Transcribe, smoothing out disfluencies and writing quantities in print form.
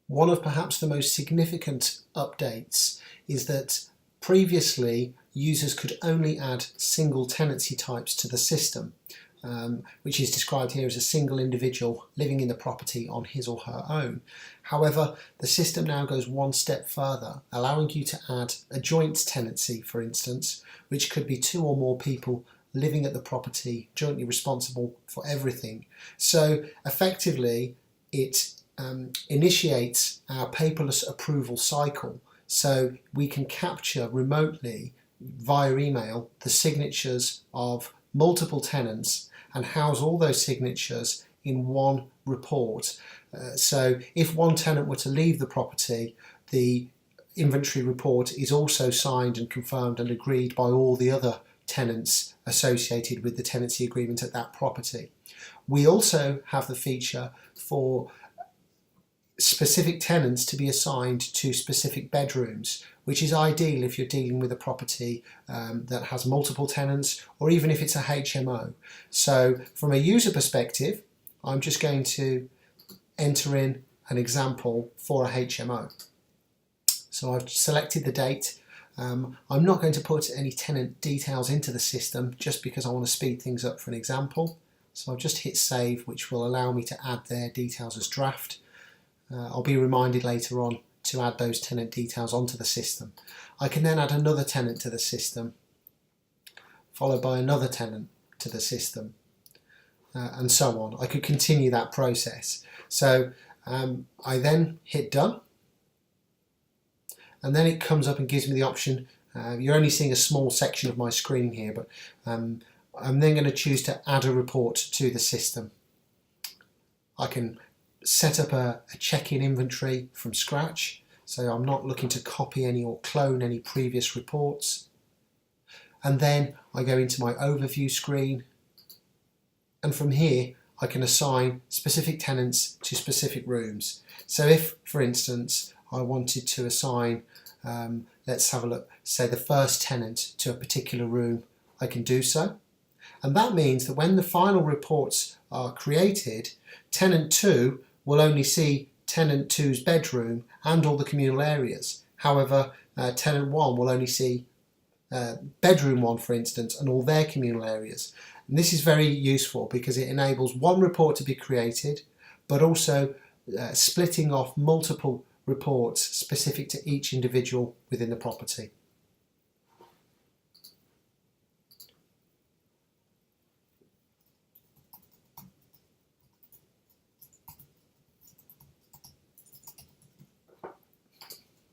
One of perhaps the most significant updates is that previously users could only add single tenancy types to the system, which is described here as a single individual living in the property on his or her own. However, the system now goes one step further, allowing you to add a joint tenancy, for instance, which could be two or more people living at the property, jointly responsible for everything. So effectively, it initiates our paperless approval cycle, so we can capture remotely via email the signatures of multiple tenants and house all those signatures in one report. So if one tenant were to leave the property, the inventory report is also signed and confirmed and agreed by all the other tenants associated with the tenancy agreement at that property. We also have the feature for specific tenants to be assigned to specific bedrooms, which is ideal if you're dealing with a property that has multiple tenants, or even if it's a HMO. So from a user perspective, I'm just going to enter in an example for a HMO. So I've selected the date. I'm not going to put any tenant details into the system just because I want to speed things up for an example. So I've just hit save, which will allow me to add their details as draft. I'll be reminded later on to add those tenant details onto the system. I can then add another tenant to the system, followed by another tenant to the system, and so on. I could continue that process. So I then hit done, and then it comes up and gives me the option. You're only seeing a small section of my screen here, but I'm then going to choose to add a report to the system. I can set up a check-in inventory from scratch, so I'm not looking to copy any or clone any previous reports. And then I go into my overview screen, and from here I can assign specific tenants to specific rooms. So if, for instance, I wanted to assign, let's have a look, say the first tenant to a particular room, I can do so. And that means that when the final reports are created, tenant 2 will only see tenant 2's bedroom and all the communal areas. However, tenant 1 will only see bedroom 1, for instance, and all their communal areas. And this is very useful because it enables one report to be created, but also splitting off multiple reports specific to each individual within the property.